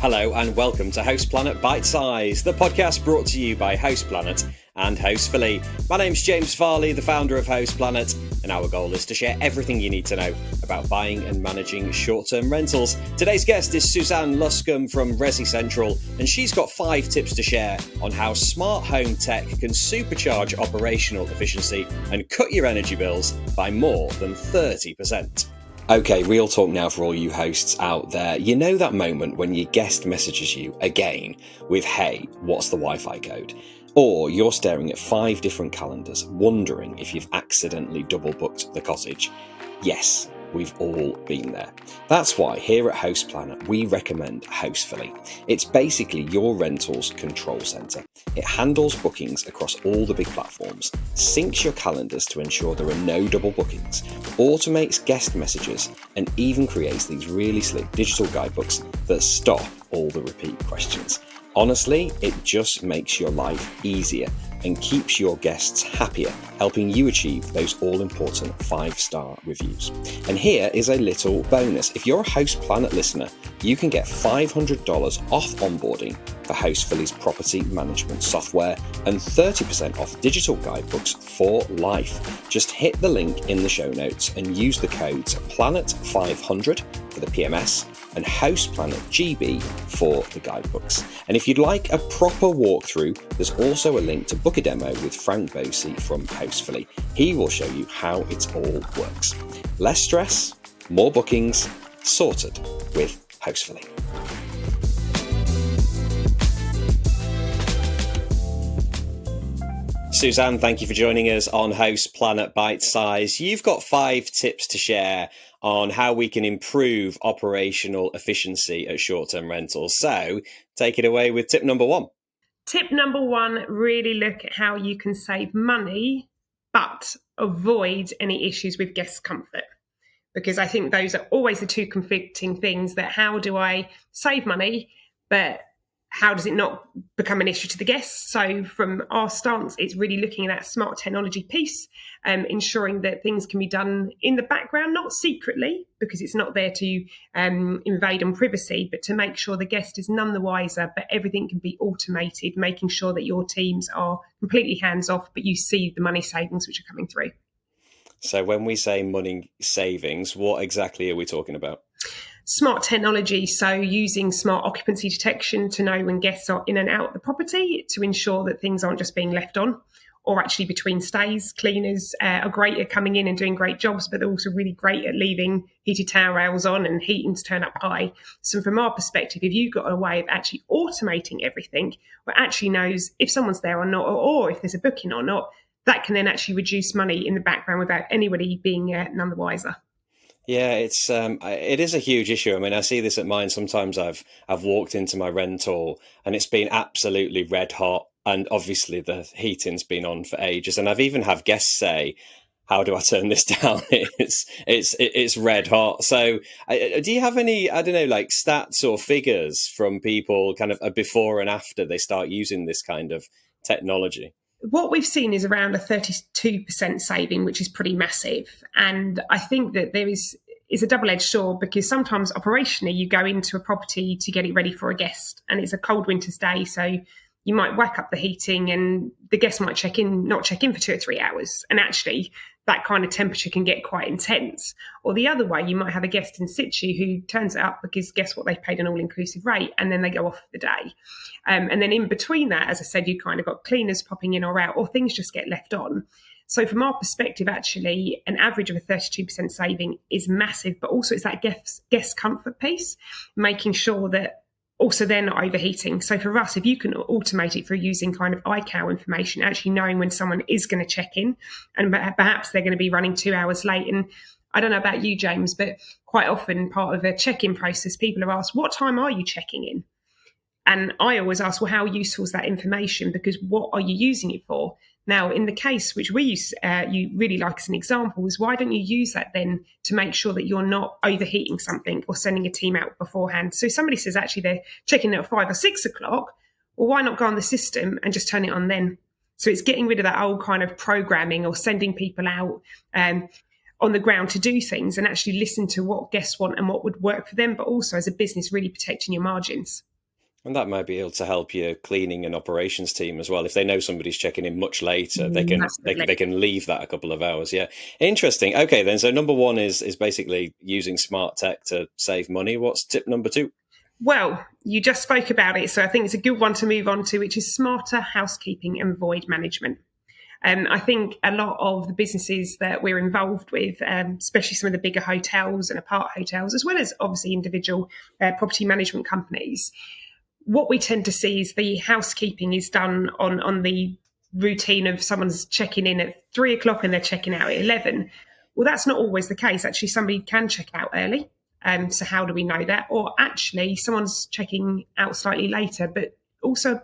Hello and welcome to Host Planet Bitesize, the podcast brought to you by Host Planet and Hostfully. My name's James Farley, the founder of Host Planet, and our goal is to share everything you need to know about buying and managing short-term rentals. Today's guest is Suzanne Luscombe from resicentral, and she's got 5 tips to share on how smart home tech can supercharge operational efficiency and cut your energy bills by more than 30%. Okay, real talk now for all you hosts out there. You know that moment when your guest messages you again with, "Hey, what's the Wi-Fi code?" Or you're staring at 5 different calendars, wondering if you've accidentally double booked the cottage. Yes, we've all been there. That's why here at Host Planet, we recommend Hostfully. It's basically your rentals control center. It handles bookings across all the big platforms, syncs your calendars to ensure there are no double bookings, automates guest messages, and even creates these really slick digital guidebooks that stop all the repeat questions. Honestly, it just makes your life easier and keeps your guests happier, helping you achieve those all-important 5-star reviews. And here is a little bonus. If you're a Host Planet listener, you can get $500 off onboarding for Hostfully's property management software and 30% off digital guidebooks for life. Just hit the link in the show notes and use the codes PLANET500 for the PMS and Host Planet GB for the guidebooks. And if you'd like a proper walkthrough, there's also a link to book a demo with Frank Bosey from Hostfully. He will show you how it all works. Less stress, more bookings, sorted with Hostfully. Suzanne, thank you for joining us on Host Planet Bitesize. You've got 5 tips to share on how we can improve operational efficiency at short-term rentals. So take it away with tip number 1. Tip number 1, really look at how you can save money, but avoid any issues with guest comfort. Because I think those are always the 2 conflicting things, that how do I save money, but how does it not become an issue to the guests? So from our stance, it's really looking at that smart technology piece, ensuring that things can be done in the background, not secretly, because it's not there to invade on privacy, but to make sure the guest is none the wiser, but everything can be automated, making sure that your teams are completely hands off, but you see the money savings which are coming through. So when we say money savings, what exactly are we talking about? Smart technology, so using smart occupancy detection to know when guests are in and out of the property to ensure that things aren't just being left on or actually between stays. Cleaners are great at coming in and doing great jobs, but they're also really great at leaving heated towel rails on and heating to turn up high. So from our perspective, if you've got a way of actually automating everything, where it actually knows if someone's there or not, or if there's a booking or not, that can then actually reduce money in the background without anybody being none the wiser. Yeah, it is a huge issue. I mean, I see this at mine. Sometimes I've walked into my rental and it's been absolutely red hot, and obviously the heating's been on for ages. And I've even had guests say, "How do I turn this down? It's red hot." So, do you have any, I don't know, like stats or figures from people kind of a before and after they start using this kind of technology? What we've seen is around a 32% saving, which is pretty massive. And I think that there is a double-edged sword, because sometimes operationally you go into a property to get it ready for a guest and it's a cold winter's day. So you might whack up the heating and the guest might not check in for 2 or 3 hours. And actually that kind of temperature can get quite intense. Or the other way, you might have a guest in situ who turns it up because guess what, they've paid an all-inclusive rate and then they go off for the day. And then in between that, as I said, you kind of got cleaners popping in or out, or things just get left on. So from our perspective, actually, an average of a 32% saving is massive, but also it's that guest comfort piece, making sure that also they're not overheating. So for us, if you can automate it through using kind of iCal information, actually knowing when someone is going to check in and perhaps they're going to be running 2 hours late. And I don't know about you, James, but quite often part of a check-in process, people are asked, what time are you checking in? And I always ask, well, how useful is that information? Because what are you using it for? Now, in the case which we use, you really like as an example, is why don't you use that then to make sure that you're not overheating something or sending a team out beforehand? So somebody says actually they're checking at 5 or 6 o'clock. Well, why not go on the system and just turn it on then? So it's getting rid of that old kind of programming or sending people out on the ground to do things and actually listen to what guests want and what would work for them, but also as a business really protecting your margins. And that might be able to help your cleaning and operations team as well. If they know somebody's checking in much later, Massively. they can leave that a couple of hours. Yeah, interesting. Okay, then. So number one is basically using smart tech to save money. What's tip number two? Well, you just spoke about it, so I think it's a good one to move on to, which is smarter housekeeping and void management. I think a lot of the businesses that we're involved with, especially some of the bigger hotels and apart hotels, as well as obviously individual property management companies, what we tend to see is the housekeeping is done on the routine of someone's checking in at 3 o'clock and they're checking out at 11. Well, that's not always the case. Actually, somebody can check out early. So how do we know that? Or actually, someone's checking out slightly later, but also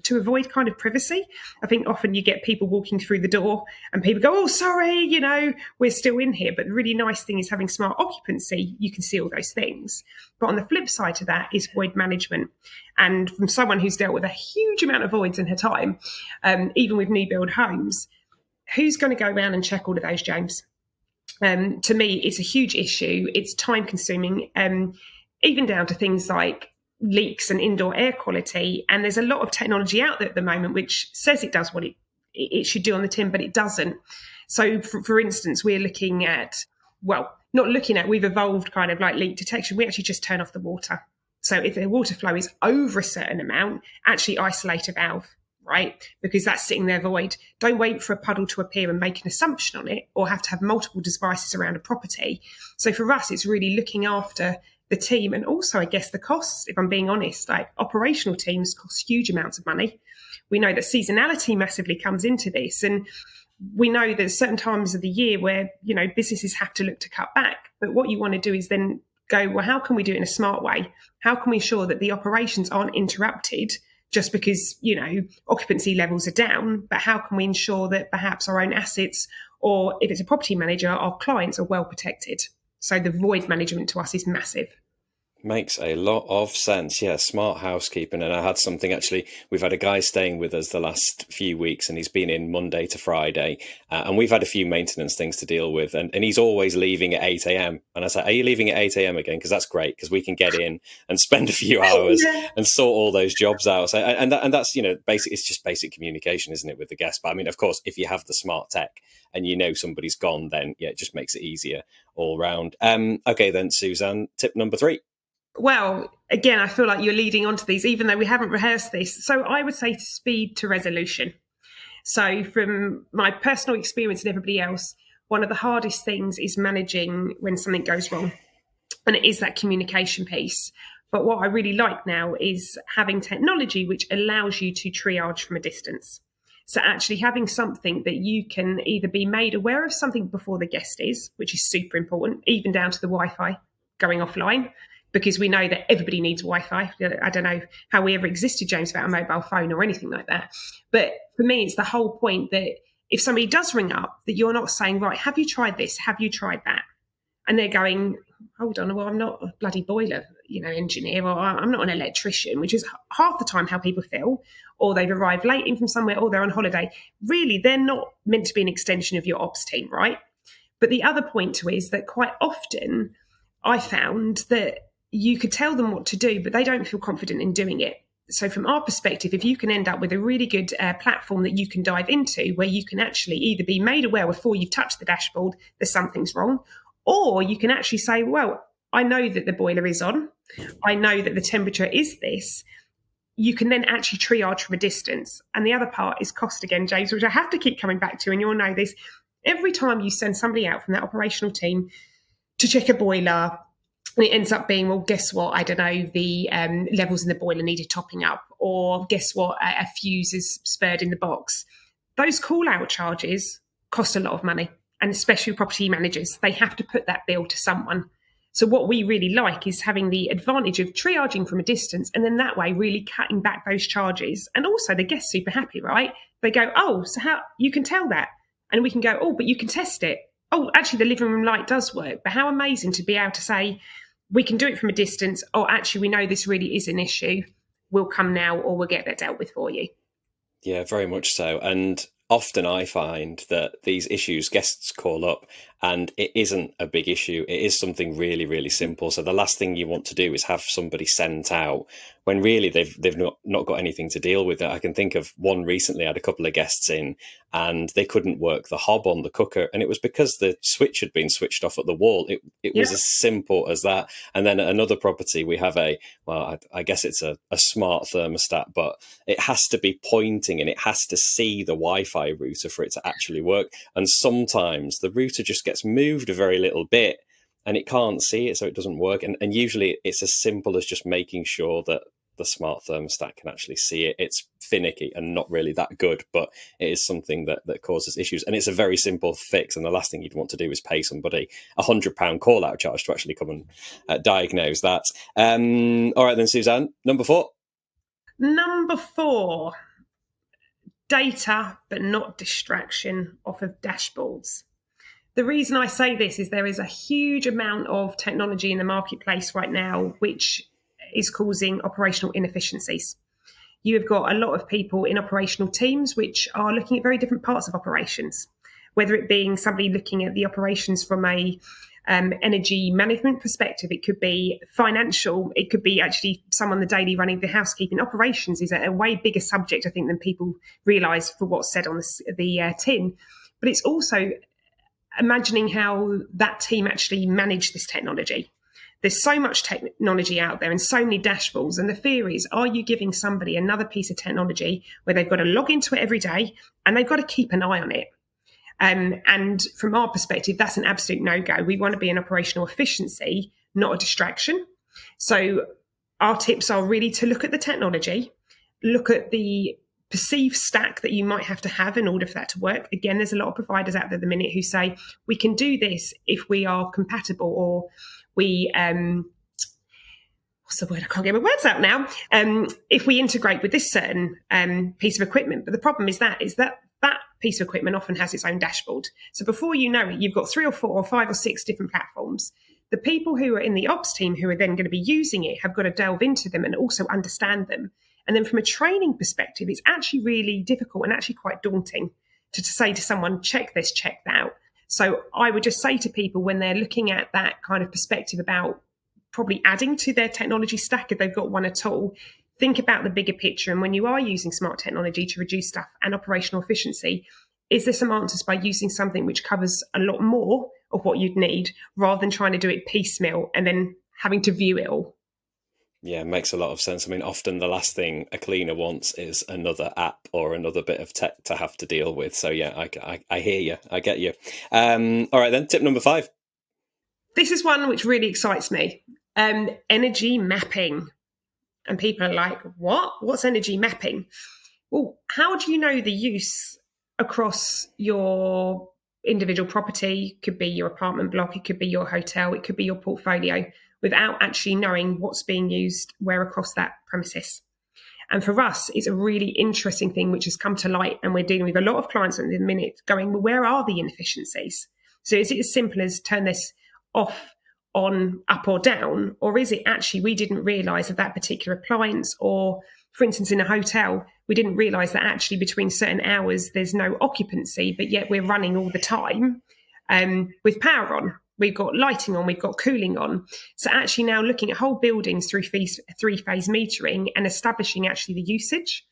to avoid kind of privacy. I think often you get people walking through the door and people go, oh, sorry, we're still in here. But the really nice thing is having smart occupancy. You can see all those things. But on the flip side to that is void management. And from someone who's dealt with a huge amount of voids in her time, even with new build homes, who's going to go around and check all of those, James? To me, it's a huge issue. It's time consuming, even down to things like leaks and indoor air quality. And there's a lot of technology out there at the moment which says it does what it should do on the tin, but it doesn't. So, for instance, we're looking at, we've evolved kind of like leak detection. We actually just turn off the water. So if the water flow is over a certain amount, actually isolate a valve, right? Because that's sitting there void. Don't wait for a puddle to appear and make an assumption on it, or have to have multiple devices around a property. So for us, it's really looking after the team, and also, I guess, the costs, if I'm being honest. Like, operational teams cost huge amounts of money. We know that seasonality massively comes into this, and we know there's certain times of the year where, businesses have to look to cut back. But what you want to do is then go, well, how can we do it in a smart way? How can we ensure that the operations aren't interrupted just because, occupancy levels are down? But how can we ensure that perhaps our own assets, or if it's a property manager, our clients are well protected? So the void management to us is massive. Makes a lot of sense. Yeah, smart housekeeping. And I had something, actually, we've had a guy staying with us the last few weeks, and he's been in Monday to Friday. And we've had a few maintenance things to deal with. And he's always leaving at 8 a.m. And I said, are you leaving at 8 a.m. again? Because that's great, because we can get in and spend a few hours and sort all those jobs out. So, and that's, basic, it's just basic communication, isn't it, with the guest? But I mean, of course, if you have the smart tech and somebody's gone, then yeah, it just makes it easier all round. Okay, then, Suzanne, tip number 3. Well, again, I feel like you're leading on to these, even though we haven't rehearsed this. So I would say speed to resolution. So from my personal experience and everybody else, one of the hardest things is managing when something goes wrong. And it is that communication piece. But what I really like now is having technology which allows you to triage from a distance. So actually having something that you can either be made aware of something before the guest is, which is super important, even down to the Wi-Fi going offline, because we know that everybody needs Wi-Fi. I don't know how we ever existed, James, without a mobile phone or anything like that. But for me, it's the whole point that if somebody does ring up, that you're not saying, right, have you tried this? Have you tried that? And they're going, hold on, well, I'm not a bloody boiler, engineer, or I'm not an electrician, which is half the time how people feel, or they've arrived late in from somewhere, or they're on holiday. Really, they're not meant to be an extension of your ops team, right? But the other point to is that quite often I found that you could tell them what to do, but they don't feel confident in doing it. So from our perspective, if you can end up with a really good platform that you can dive into, where you can actually either be made aware before you've touched the dashboard that something's wrong, or you can actually say, well, I know that the boiler is on. I know that the temperature is this. You can then actually triage from a distance. And the other part is cost again, James, which I have to keep coming back to, and you'll know this. Every time you send somebody out from that operational team to check a boiler, and it ends up being, well, guess what? I don't know, the levels in the boiler needed topping up, or guess what? A fuse is spurred in the box. Those call-out charges cost a lot of money, and especially property managers, they have to put that bill to someone. So what we really like is having the advantage of triaging from a distance, and then that way really cutting back those charges. And also the guest's super happy, right? They go, oh, so how you can tell that? And we can go, oh, but you can test it. Oh, actually, the living room light does work. But how amazing to be able to say, we can do it from a distance. Oh, actually, we know this really is an issue. We'll come now, or we'll get that dealt with for you. Yeah, very much so. And often I find that these issues, guests call up and it isn't a big issue. It is something really, really simple. So the last thing you want to do is have somebody sent out when really they've not got anything to deal with it. I can think of one recently. I had a couple of guests in, and they couldn't work the hob on the cooker, and it was because the switch had been switched off at the wall. It was as simple as that. And then at another property, we have I guess it's a smart thermostat, but it has to be pointing and it has to see the Wi-Fi router for it to actually work. And sometimes the router just gets moved a very little bit and it can't see it, so it doesn't work. And usually it's as simple as just making sure that the smart thermostat can actually see it. It's finicky and not really that good, but it is something that causes issues. And it's a very simple fix. And the last thing you'd want to do is pay somebody £100 call out charge to actually come and diagnose that. All right, then, Suzanne, number 4. Number 4, data, but not distraction off of dashboards. The reason I say this is there is a huge amount of technology in the marketplace right now, which is causing operational inefficiencies. You have got a lot of people in operational teams which are looking at very different parts of operations, whether it being somebody looking at the operations from a energy management perspective. It could be financial. It could be actually someone the daily running the housekeeping. Operations is a way bigger subject, I think, than people realise for what's said on the tin. But it's also imagining how that team actually manage this technology. There's so much technology out there and so many dashboards. And the fear is, are you giving somebody another piece of technology where they've got to log into it every day and they've got to keep an eye on it? And from our perspective, that's an absolute no-go. We want to be an operational efficiency, not a distraction. So our tips are really to look at the technology, look at the perceived stack that you might have to have in order for that to work. Again, there's a lot of providers out there at the minute who say, we can do this if we are compatible, or we, what's the word? I can't get my words out now. If we integrate with this certain piece of equipment. But the problem is that that piece of equipment often has its own dashboard. So before you know it, you've got 3 or 4 or 5 or 6 different platforms. The people who are in the ops team who are then going to be using it have got to delve into them and also understand them. And then from a training perspective, it's actually really difficult and actually quite daunting to say to someone, check this, check that out. So I would just say to people when they're looking at that kind of perspective about probably adding to their technology stack, if they've got one at all, think about the bigger picture. And when you are using smart technology to reduce stuff and operational efficiency, is there some answers by using something which covers a lot more of what you'd need rather than trying to do it piecemeal and then having to view it all? Yeah, makes a lot of sense. I mean, often the last thing a cleaner wants is another app or another bit of tech to have to deal with. So yeah, I hear you. I get you. All right, then, tip number 5. This is one which really excites me. Energy mapping. And people are like, what? What's energy mapping? Well, how do you know the use across your individual property? It could be your apartment block, it could be your hotel, it could be your portfolio, without actually knowing what's being used where across that premises. And for us, it's a really interesting thing which has come to light, and we're dealing with a lot of clients at the minute going, well, where are the inefficiencies? So is it as simple as turn this off, on, up or down? Or is it actually we didn't realise that particular appliance, or for instance, in a hotel, we didn't realise that actually between certain hours there's no occupancy, but yet we're running all the time with power on. We've got lighting on, we've got cooling on. So actually now looking at whole buildings through three-phase metering and establishing actually the usage,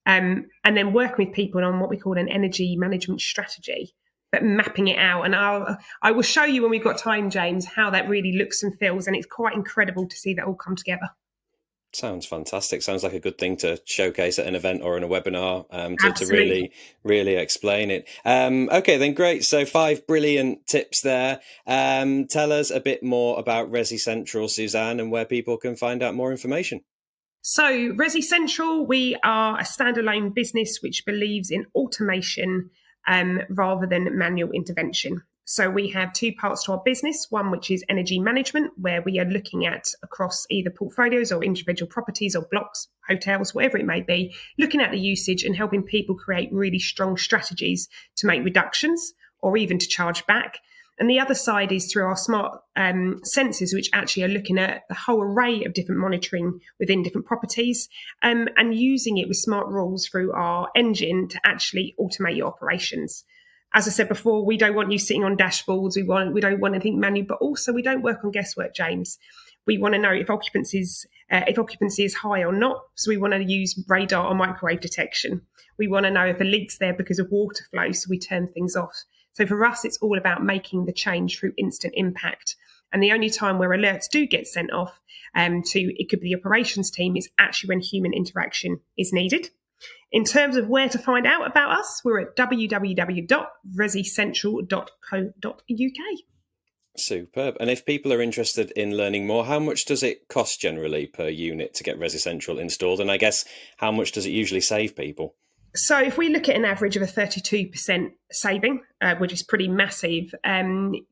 and then working with people on what we call an energy management strategy, but mapping it out. And I will show you when we've got time, James, how that really looks and feels. And it's quite incredible to see that all come together. Sounds fantastic. Sounds like a good thing to showcase at an event or in a webinar to really explain it. Okay, then great. So 5 brilliant tips there. Tell us a bit more about resicentral, Suzanne, and where people can find out more information. So resicentral, we are a standalone business which believes in automation rather than manual intervention. So we have 2 parts to our business, one which is energy management, where we are looking at across either portfolios or individual properties or blocks, hotels, whatever it may be, looking at the usage and helping people create really strong strategies to make reductions or even to charge back. And the other side is through our smart sensors, which actually are looking at the whole array of different monitoring within different properties and using it with smart rules through our engine to actually automate your operations. As I said before, we don't want you sitting on dashboards. We don't want anything manual, but also we don't work on guesswork, James. We want to know if occupancy is high or not. So we want to use radar or microwave detection. We want to know if a leak's there because of water flow, so we turn things off. So for us, it's all about making the change through instant impact. And the only time where alerts do get sent off it could be the operations team is actually when human interaction is needed. In terms of where to find out about us, we're at www.resicentral.co.uk. Superb. And if people are interested in learning more, how much does it cost generally per unit to get resicentral installed? And I guess how much does it usually save people? So if we look at an average of a 32% saving, which is pretty massive,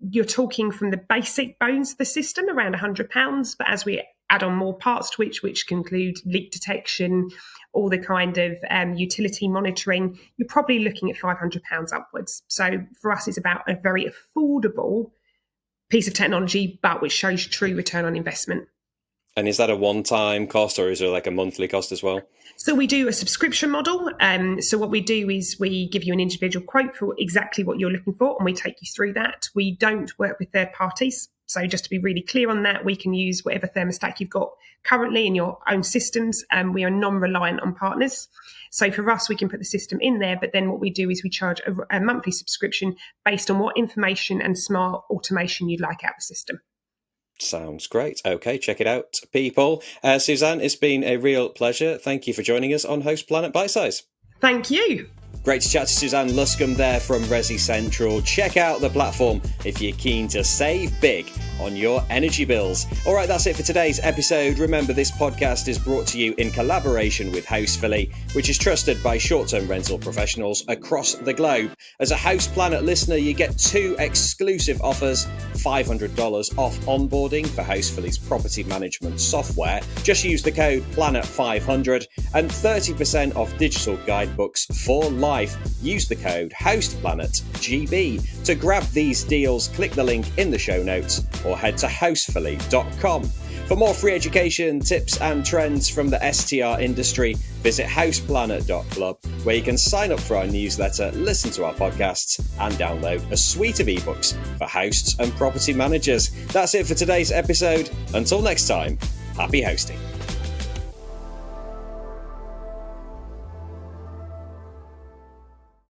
you're talking from the basic bones of the system around £100. But as we add on more parts to which can include leak detection, all the kind of utility monitoring, you're probably looking at £500 upwards. So for us, it's about a very affordable piece of technology, but which shows true return on investment. And is that a one-time cost, or is there like a monthly cost as well? So we do a subscription model. So what we do is we give you an individual quote for exactly what you're looking for, and we take you through that. We don't work with third parties. So just to be really clear on that, we can use whatever thermostat you've got currently in your own systems, and we are non-reliant on partners. So for us, we can put the system in there, but then what we do is we charge a monthly subscription based on what information and smart automation you'd like out of the system. Sounds great. Okay, check it out, people. Suzanne, it's been a real pleasure. Thank you for joining us on Host Planet Bitesize. Thank you. Great to chat to Suzanne Luscombe there from resicentral. Check out the platform if you're keen to save big on your energy bills. All right, that's it for today's episode. Remember, this podcast is brought to you in collaboration with Hostfully, which is trusted by short-term rental professionals across the globe. As a Host Planet listener, you get 2 exclusive offers: $500 off onboarding for Hostfully's property management software. Just use the code PLANET500, and 30% off digital guidebooks for life. Use the code HostPlanetGB. To grab these deals, click the link in the show notes or head to houseFully.com. For more free education, tips and trends from the STR industry, visit houseplanet.club, where you can sign up for our newsletter, listen to our podcasts, and download a suite of ebooks for hosts and property managers. That's it for today's episode. Until next time, happy hosting.